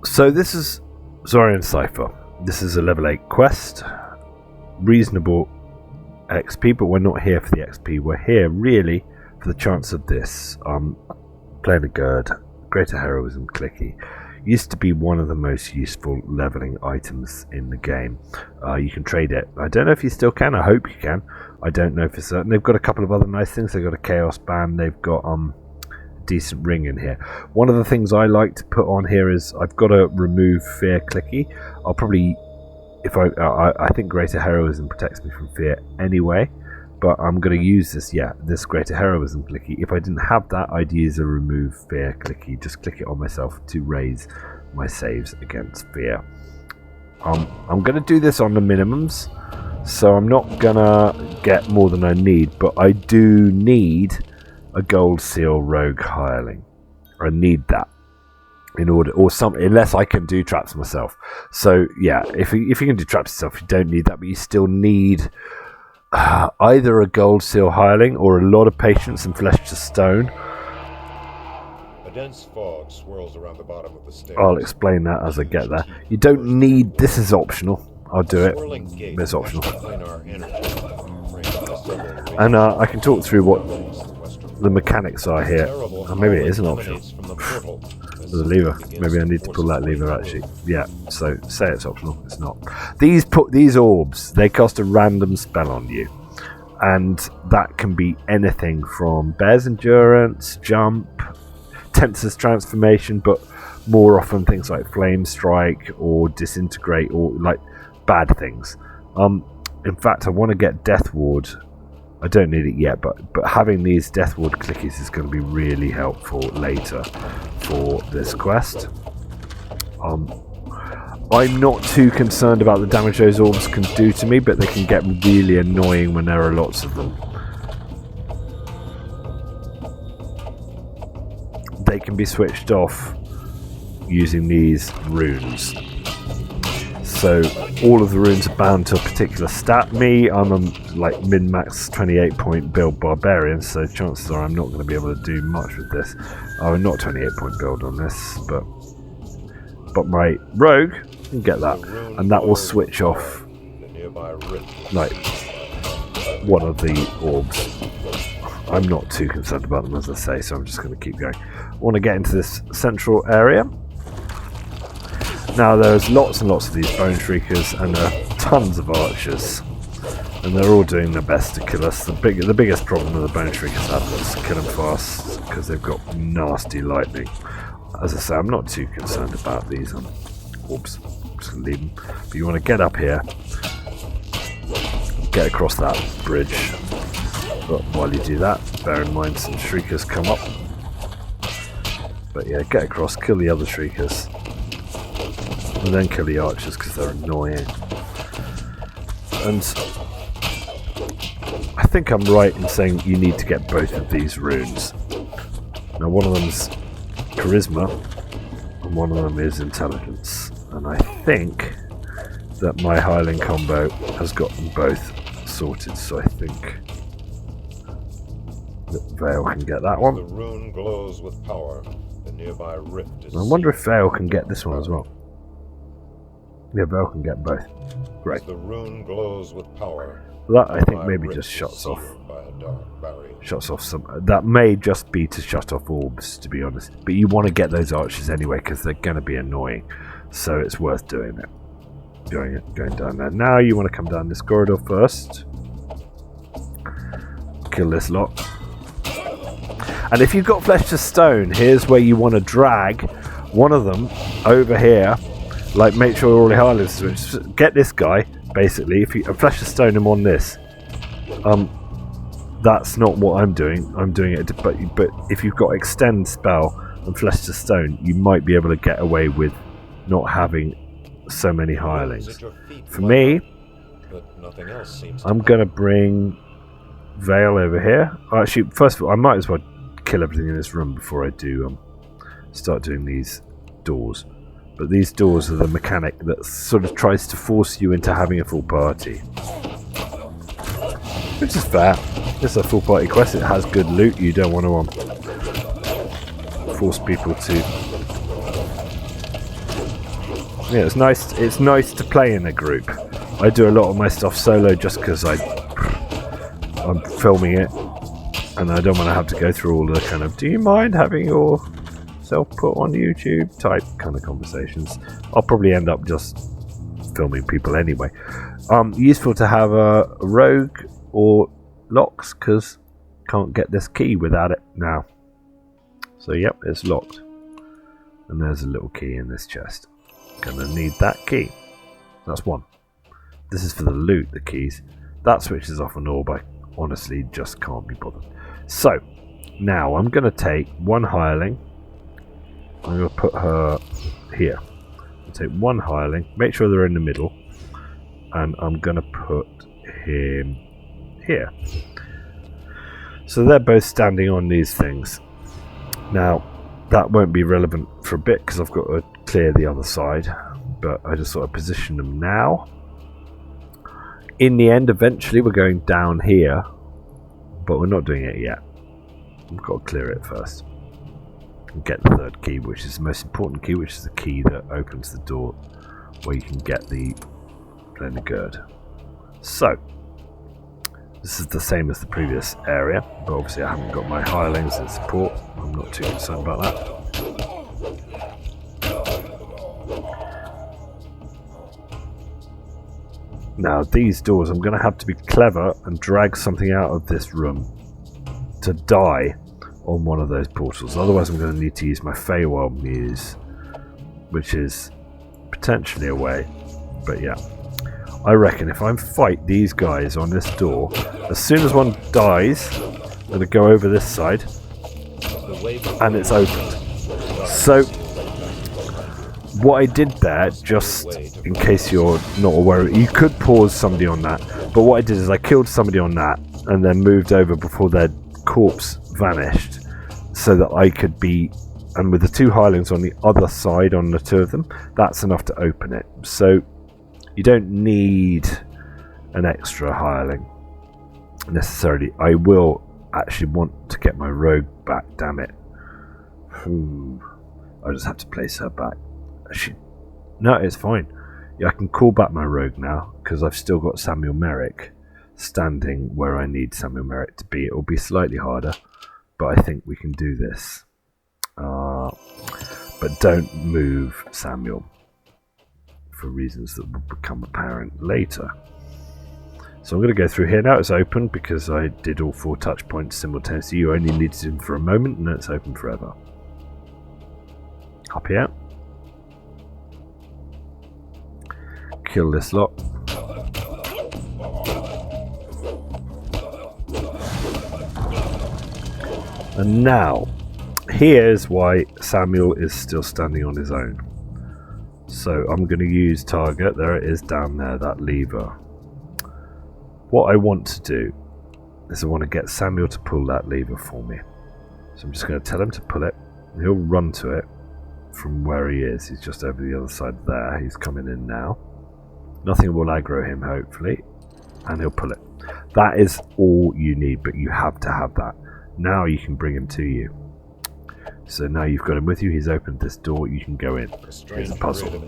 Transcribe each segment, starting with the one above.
So this is Xorian Cipher. This is a level 8 quest. Reasonable XP, but we're not here for the XP. We're here really for the chance of this. Playing a Gerd, Greater Heroism Clicky. Used to be one of the most useful leveling items in the game. You can trade it. I don't know if you still can. I hope you can. I don't know for certain. They've got a couple of other nice things. They've got a Chaos Band. They've got decent ring in here. One of the things I like to put on here is I've got to remove fear clicky. I'll probably, if I think Greater Heroism protects me from fear anyway, but I'm going to use this Greater Heroism clicky. If I didn't have that, I'd use a remove fear clicky. Just click it on myself to raise my saves against fear. I'm going to do this on the minimums, so I'm not going to get more than I need, but I do need a gold seal rogue hireling. I need that in order, or something, unless I can do traps myself. So yeah, if you can do traps yourself, you don't need that, but you still need either a gold seal hireling or a lot of patience and flesh to stone. A dense fog swirls around the bottom of the stairs. I'll explain that as I get there. You don't need, this is optional. I'll do it. It's optional. And I can talk through what the mechanics are here. Oh, maybe it isn't optional. There's a lever. Maybe I need to pull that lever actually. Yeah, so say it's optional. It's not. These orbs, they cast a random spell on you. And that can be anything from Bear's Endurance, Jump, Tensor's Transformation, but more often things like Flame Strike or Disintegrate or like bad things. In fact, I want to get Death Ward. I don't need it yet, but having these Death Ward clickies is going to be really helpful later for this quest. I'm not too concerned about the damage those orbs can do to me, but they can get really annoying when there are lots of them. They can be switched off using these runes. So all of the runes are bound to a particular stat. I'm a like min-max 28 point build barbarian, so chances are I'm not going to be able to do much with this. I'm not 28 point build on this, but my rogue can get that, and that will switch off like one of the orbs. I'm not too concerned about them, as I say, so I'm just going to keep going. I want to get into this central area. Now there's lots and lots of these bone shriekers and tons of archers, and they're all doing their best to kill us. The biggest problem with the bone shriekers have is kill them fast because they've got nasty lightning. As I say, I'm not too concerned about these orbs. I'm just going to leave them. But you want to get up here, get across that bridge. But while you do that, bear in mind some shriekers come up. But yeah, get across, kill the other shriekers. And then kill the archers because they're annoying. And I think I'm right in saying you need to get both of these runes. Now one of them's charisma and one of them is intelligence. And I think that my hireling combo has got them both sorted, so I think that Vale can get that one. The rune glows with power. The nearby rift is. I wonder if Vale can get this one as well. Yeah, Vale can get both. Great. The rune glows with power. That I think maybe just shuts off some. That may just be to shut off orbs, to be honest. But you want to get those archers anyway because they're going to be annoying. So it's worth doing it. Going down there. Now you want to come down this corridor first. Kill this lot. And if you've got flesh to stone, here's where you want to drag one of them over here. Like, make sure all the hirelings get this guy, basically. If you flesh to stone him on this, that's not what I'm doing. I'm doing it, but if you've got extend spell and flesh to stone, you might be able to get away with not having so many hirelings. For me, I'm gonna bring Vale over here. Actually, first of all, I might as well kill everything in this room before I do start doing these doors. But these doors are the mechanic that sort of tries to force you into having a full party. Which is fair. It's a full party quest. It has good loot. You don't want to force people to Yeah, it's nice. It's nice to play in a group. I do a lot of my stuff solo just because I'm filming it, and I don't want to have to go through all the kind of "do you mind having yourself put on YouTube" type kind of conversations. I'll probably end up just filming people anyway. Useful to have a rogue or locks because can't get this key without it now. So yep, it's locked, and there's a little key in this chest. Gonna need that key. That's one. This is for the loot, the keys. That switches off an orb. I honestly just can't be bothered. So, now I'm gonna take one hireling. I'm gonna put her here. I'll take one hireling, make sure they're in the middle, and I'm gonna put him here. So they're both standing on these things. Now, that won't be relevant for a bit because I've got to clear the other side, but I just sort of position them now. In the end, eventually we're going down here, but we're not doing it yet. We've got to clear it first and get the third key, which is the most important key, which is the key that opens the door where you can get the Gird. So this is the same as the previous area, but obviously I haven't got my hirelings in support. I'm not too concerned about that. Now these doors, I'm going to have to be clever and drag something out of this room to die on one of those portals. Otherwise I'm going to need to use my Feywild Muse, which is potentially a way. But yeah, I reckon if I fight these guys on this door, as soon as one dies, I'm going to go over this side and it's opened. So what I did there, just in case you're not aware, you could pause somebody on that, but what I did is I killed somebody on that and then moved over before their corpse vanished so that I could be, and with the two hirelings on the other side on the two of them, that's enough to open it. So you don't need an extra hireling necessarily. I will actually want to get my rogue back, damn it. I just have to place her back. No, it's fine. Yeah, I can call back my rogue now because I've still got Samuel Merrick standing where I need Samuel Merrick to be. It will be slightly harder, but I think we can do this. But don't move Samuel for reasons that will become apparent later. So I'm going to go through here now. It's open because I did all 4 touch points simultaneously. You only needed them for a moment and then it's open forever. Up here. Kill this lot. And now, here's why Samuel is still standing on his own. So I'm going to use target. There it is down there, that lever. What I want to do is I want to get Samuel to pull that lever for me. So I'm just going to tell him to pull it. He'll run to it from where he is. He's just over the other side there. He's coming in now. Nothing will aggro him, hopefully, and he'll pull it. That is all you need, but you have to have that. Now you can bring him to you. So now you've got him with you. He's opened this door. You can go in. Here's a puzzle.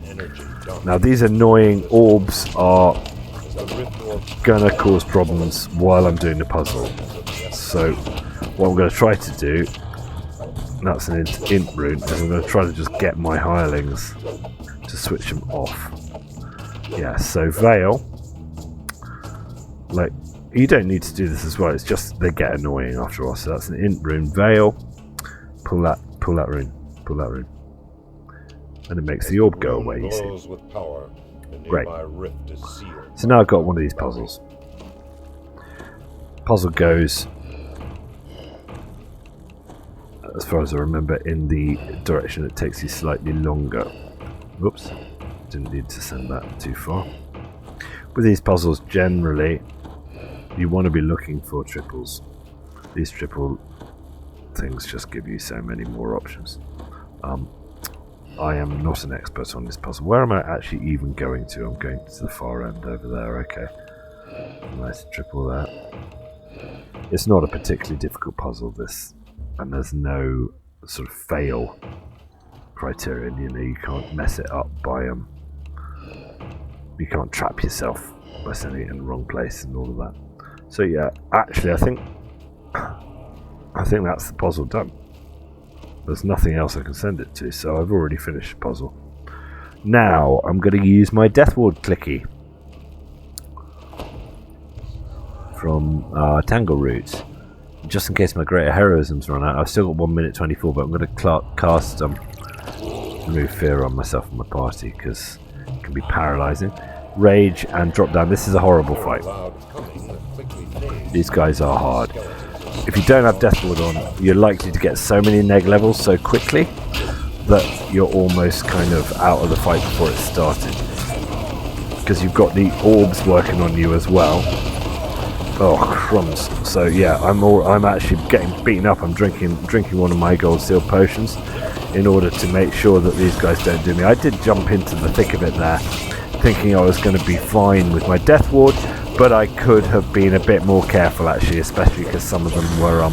Now these annoying orbs are gonna cause problems while I'm doing the puzzle. So what I'm going to try to do, that's an int rune, is I'm going to try to just get my hirelings to switch them off. Yeah, so Veil, like, you don't need to do this as well, it's just they get annoying after a while. So that's an int rune. Veil, pull that rune, and it makes the orb go away, you see. Great. So now I've got one of these puzzles. Puzzle goes, as far as I remember, in the direction it takes you slightly longer. Whoops, didn't need to send that too far. With these puzzles, generally, you want to be looking for triples. These triple things just give you so many more options. I am not an expert on this puzzle. Where am I actually even going to? I'm going to the far end over there, okay. Nice triple there. It's not a particularly difficult puzzle, this, and there's no sort of fail criterion, you know, you can't mess it up by you can't trap yourself by sending it in the wrong place and all of that. So yeah, actually I think that's the puzzle done. There's nothing else I can send it to, so I've already finished the puzzle. Now I'm going to use my Death Ward clicky from Tangle Roots, just in case my Greater Heroisms run out. I've still got 1 minute 24, but I'm going to cast Remove Fear on myself and my party, because it can be paralysing. Rage and drop down. This is a horrible fight. These guys are hard. If you don't have Death Ward on, you're likely to get so many neg levels so quickly that you're almost kind of out of the fight before it started, because you've got the orbs working on you as well. Oh crumbs! So yeah, I'm actually getting beaten up. I'm drinking one of my gold seal potions in order to make sure that these guys don't do me. I did jump into the thick of it there, thinking I was going to be fine with my Death Ward, but I could have been a bit more careful actually, especially because some of them were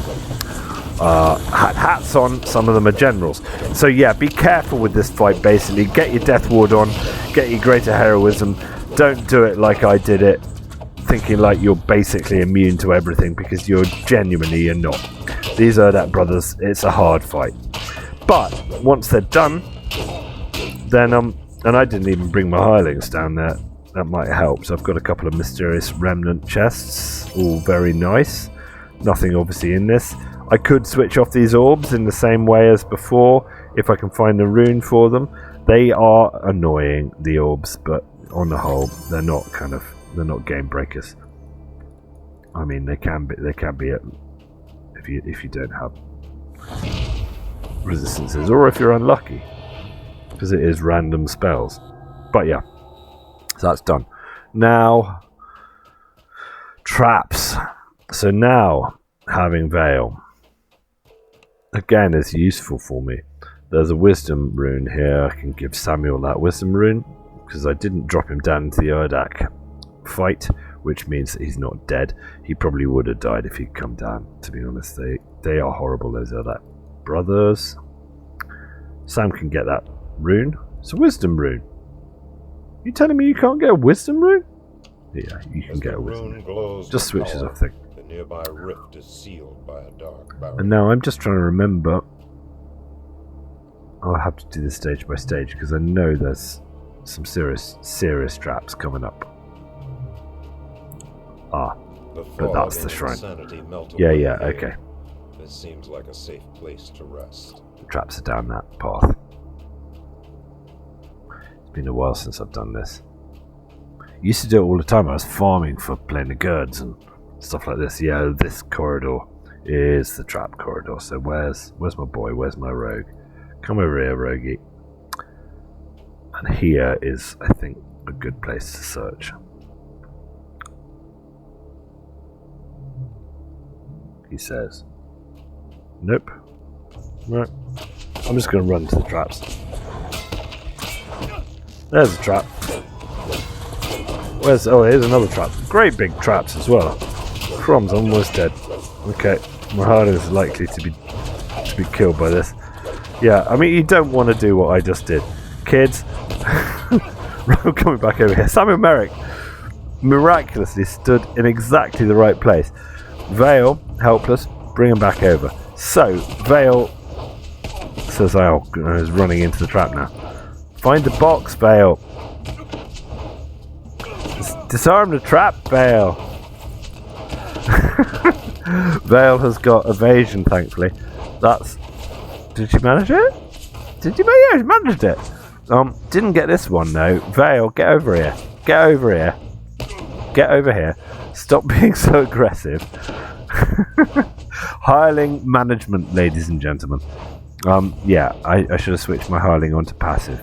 had hats on, some of them are generals. So yeah, be careful with this fight basically. Get your Death Ward on, get your Greater Heroism. Don't do it like I did it, thinking like you're basically immune to everything, because you're not. These Urdak brothers, it's a hard fight. But once they're done, then and I didn't even bring my hirelings down there. That might help. So I've got a couple of mysterious remnant chests, all very nice. Nothing obviously in this. I could switch off these orbs in the same way as before if I can find a rune for them. They are annoying, the orbs, but on the whole, they're not game breakers. I mean, they can be if you don't have resistances, or if you're unlucky, because it is random spells. But yeah, so that's done. Now, traps. So now, having Veil again is useful for me. There's a wisdom rune here. I can give Samuel that wisdom rune, because I didn't drop him down into the Urdak fight, which means that he's not dead. He probably would have died if he'd come down, to be honest. They are horrible, those Urdak brothers. Sam can get that rune. It's a wisdom rune. You telling me you can't get a wisdom rune? Yeah, you can get a wisdom rune. Just switches off thing. The nearby rift is sealed by a dark barrier. And now I'm just trying to remember. I'll have to do this stage by stage, because I know there's some serious traps coming up. But that's the shrine. Yeah, okay. This seems like a safe place to rest. The traps are down that path. It's been a while since I've done this. Used to do it all the time. I was farming for playing the Girds and stuff like this. Yeah, this corridor is the trap corridor. So where's my boy? Where's my rogue? Come over here, roguey. And here is, I think, a good place to search. He says. Nope. Right. I'm just going to run to the traps. There's a trap. Here's another trap. Great big traps as well. Crumbs, I'm almost dead. Okay, my heart is likely to be killed by this. Yeah, I mean, you don't want to do what I just did. Kids, I'm coming back over here. Samuel Merrick miraculously stood in exactly the right place. Vale, helpless, bring him back over. So, Vale says, oh, is running into the trap now. Find the box, Vale. Disarm the trap, Vale. Vale has got evasion, thankfully. Did she manage it? Yeah, she managed it. Didn't get this one though. Vale, get over here. Get over here. Get over here. Stop being so aggressive. Hireling management, ladies and gentlemen. Yeah, I should have switched my hireling onto passive.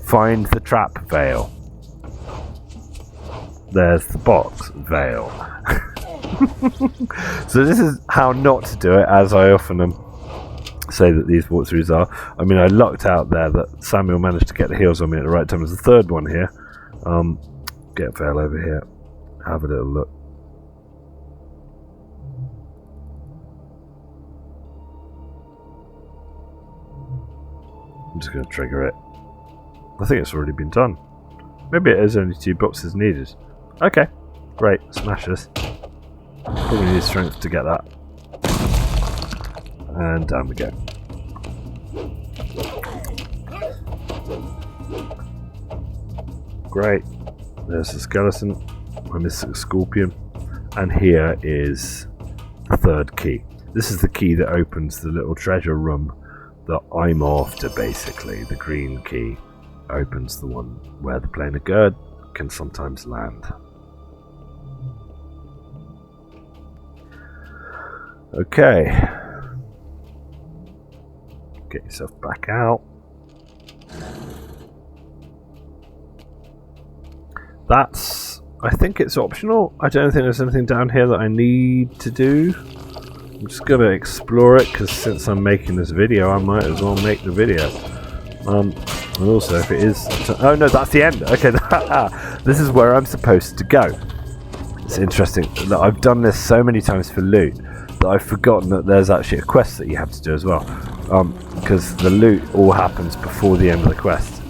Find the trap, Vale. There's the box, Vale. So this is how not to do it, as I often say that these walkthroughs are. I mean, I lucked out there that Samuel managed to get the heals on me at the right time. There's the third one here. Get Vale over here. Have a little look. I'm just going to trigger it. I think it's already been done. Maybe it is only 2 boxes needed. Okay, great, smash this. Probably need strength to get that. And down we go. Great. There's the skeleton. I missed the scorpion. And here is the 3rd key. This is the key that opens the little treasure room that I'm after, basically. The green key opens the one where the planar gird can sometimes land. Okay. Get yourself back out. I think it's optional. I don't think there's anything down here that I need to do. I'm just going to explore it, because since I'm making this video, I might as well make the video. And also, if it is... oh no, that's the end. Okay, this is where I'm supposed to go. It's interesting that I've done this so many times for loot that I've forgotten that there's actually a quest that you have to do as well. Because the loot all happens before the end of the quest.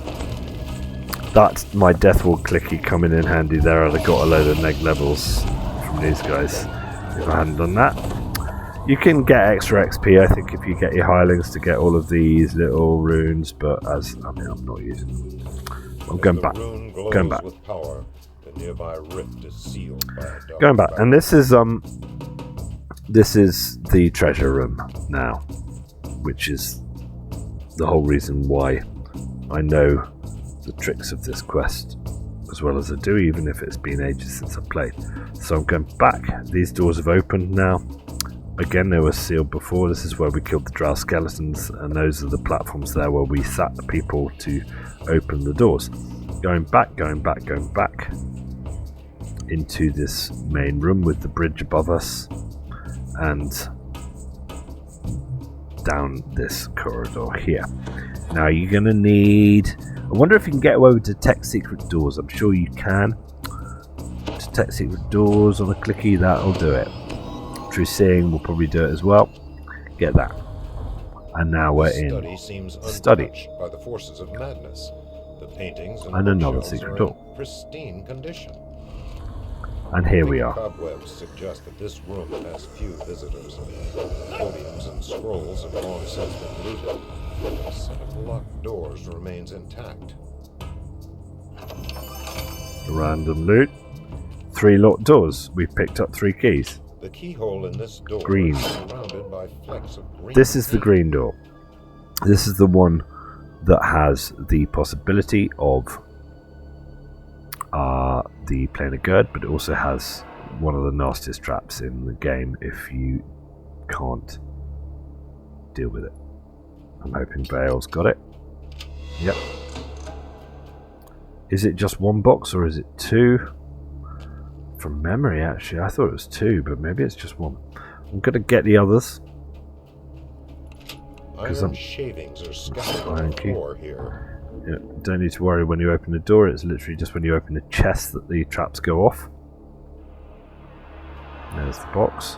That's my death wall clicky coming in handy there. I'd have got a load of neg levels from these guys if I hadn't done that. You can get extra XP, I think, if you get your hirelings to get all of these little runes, but I'm not using them. I'm going back. Going back. Going back, and this is the treasure room now, which is the whole reason why I know the tricks of this quest as well as I do, even if it's been ages since I've played. So I'm going back. These doors have opened now. Again, they were sealed before. This is where we killed the drow skeletons, and those are the platforms there where we sat the people to open the doors. Going back into this main room with the bridge above us, and down this corridor here. Now you're going to need... I wonder if you can get away with detect secret doors. I'm sure you can. Detect secret doors on a clicky, that'll do it. True seeing will probably do it as well. Get that. And now we're in study. By the forces of madness. The paintings and another secret door. Pristine condition. And here we are. Cobwebs suggest that this room has few visitors. Podiums and scrolls have long since been looted. A set of locked doors remains intact. Random loot. 3 locked doors. We've picked up 3 keys. The keyhole in this door green. is surrounded by flecks of green. This is the green door. This is the one that has the possibility of the planar gird, but it also has one of the nastiest traps in the game if you can't deal with it. I'm hoping Vale's got it. Yep. Is it just 1 box or is it 2? From memory, actually, I thought it was 2, but maybe it's just 1. I'm going to get the others. Iron shavings are scattered on the floor here. Yeah, don't need to worry when you open the door. It's literally just when you open the chest that the traps go off. There's the box.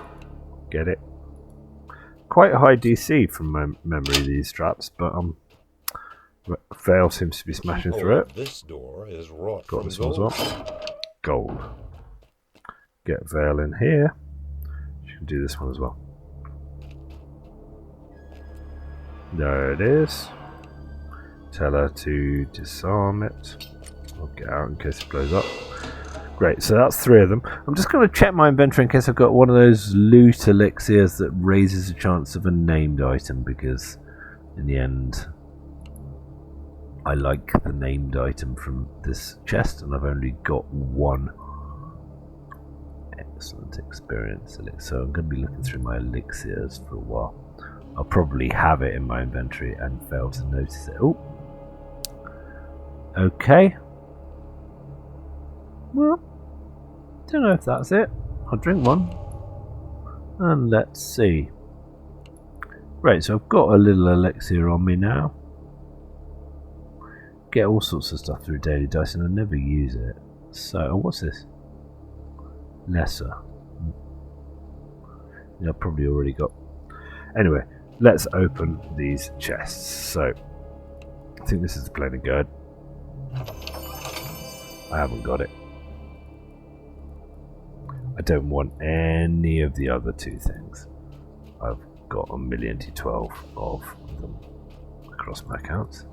Get it. Quite high DC from my memory, these traps, but Vale seems to be smashing through it. This door is wrought got from this one as gold. well. Gold. Get Vale in here. She can do this one as well. There it is. Tell her to disarm it. I'll get out in case it blows up. Great, so that's 3 of them. I'm just going to check my inventory in case I've got one of those loot elixirs that raises a chance of a named item, because in the end I like the named item from this chest, and I've only got 1 excellent experience elixir. So I'm going to be looking through my elixirs for a while. I'll probably have it in my inventory and fail to notice it. Oh, okay. Well, don't know if that's it. I'll drink one. And let's see. Right, so I've got a little elixir on me now. Get all sorts of stuff through Daily Dice and I never use it. So, what's this? Lesser. Yeah, I've probably already got. Anyway, let's open these chests. So, I think this is the planar gird. I haven't got it. I don't want any of the other two things. I've got 1,000,012 of them across my accounts.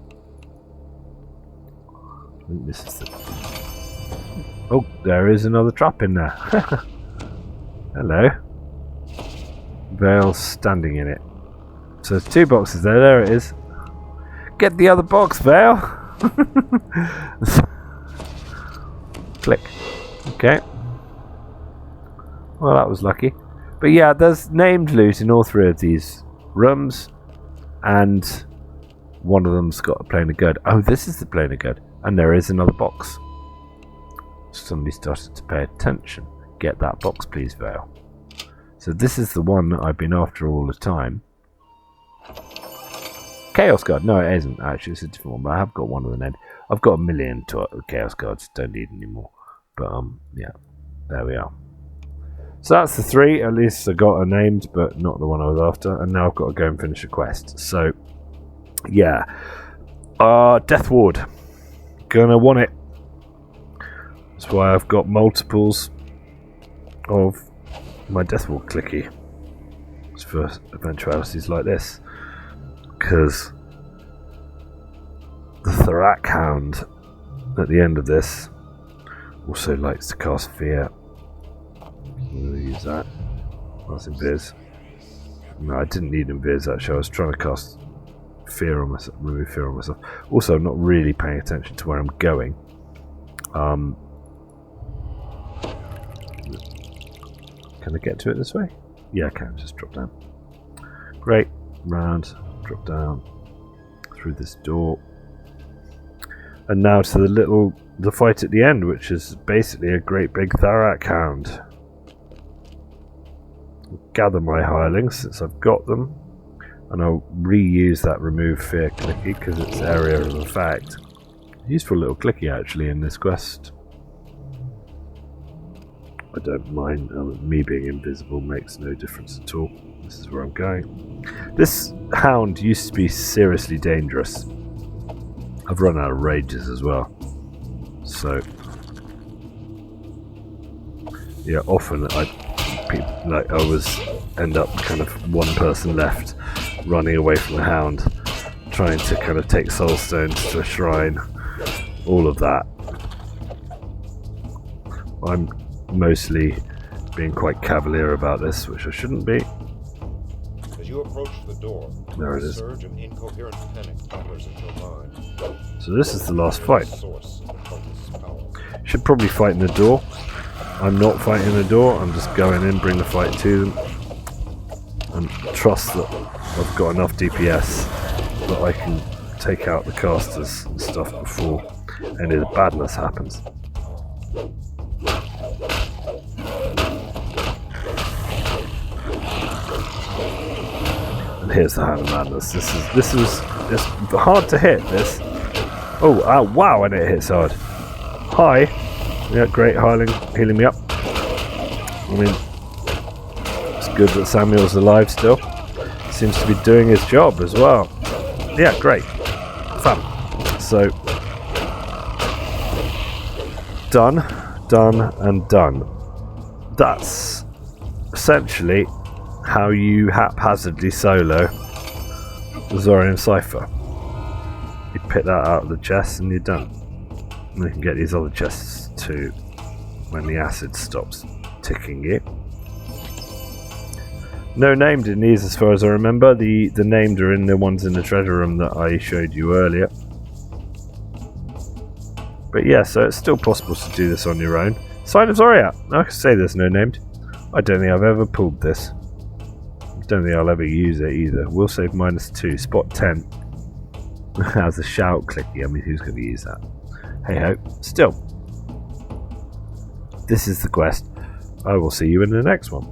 I think this is the... Oh, there is another trap in there. Hello. Vale's standing in it. So there's 2 boxes there. There it is. Get the other box, Vale. Click. Okay. Well, that was lucky. But yeah, there's named loot in all 3 of these rooms, and one of them's got a planar good. Oh, this is the planar good, and there is another box. Somebody started to pay attention. Get that box, please, Vale. So this is the one that I've been after all the time. Chaos Guard. No, it isn't. Actually, it's a different one, but I have got one of the named. I've got 1,000,000 Chaos Guards. Don't need any more. But, yeah. There we are. So that's the 3. At least I got a named, but not the one I was after. And now I've got to go and finish a quest. So, yeah. Death Ward. Gonna want it. That's why I've got multiples of my Death Ward clicky. It's for eventualities like this. Because the Thorak Hound at the end of this also likes to cast fear. We'll use that. That's in Viz. No, I didn't need in Viz actually. I was trying to cast fear on myself, remove fear on myself. Also, I'm not really paying attention to where I'm going. Can I get to it this way? Yeah, I can. Just drop down. Great. Round. Drop down. Through this door. And now to the fight at the end, which is basically a great big Thorak Hound. Gather my hirelings since I've got them, and I'll reuse that remove fear clicky because it's area of effect. Useful little clicky actually in this quest. I don't mind. Me being invisible makes no difference at all. This is where I'm going. This hound used to be seriously dangerous. I've run out of rages as well. So yeah, often I end up kind of one person left running away from the hound, trying to kind of take soul stones to a shrine, all of that. I'm mostly being quite cavalier about this, which I shouldn't be. As you approach the door, there it is. A surge of incoherent panic thunders into your mind. So this is the last fight. Source of the cultist's power. Should probably fight in the door. I'm not fighting the door, I'm just going in, bring the fight to them, and trust that I've got enough DPS that I can take out the casters and stuff before any of the badness happens. And here's the Hand of Madness. This is hard to hit, this. Oh, wow, and it hits hard. Hi. Yeah, great, healing me up. I mean, it's good that Samuel's alive still. Seems to be doing his job as well. Yeah, great. Fun. So, done, and done. That's essentially how you haphazardly solo the Xorian Cipher. You pick that out of the chest and you're done. And you can get these other chests too when the acid stops ticking you. No named in these as far as I remember. The named are in the ones in the treasure room that I showed you earlier. But yeah, so it's still possible to do this on your own. Sign of Xorian. I can say there's no named. I don't think I've ever pulled this. I don't think I'll ever use it either. Will save -2. Spot 10. As a shout clicky. I mean, who's going to use that? Hey ho. Still. This is the quest. I will see you in the next one.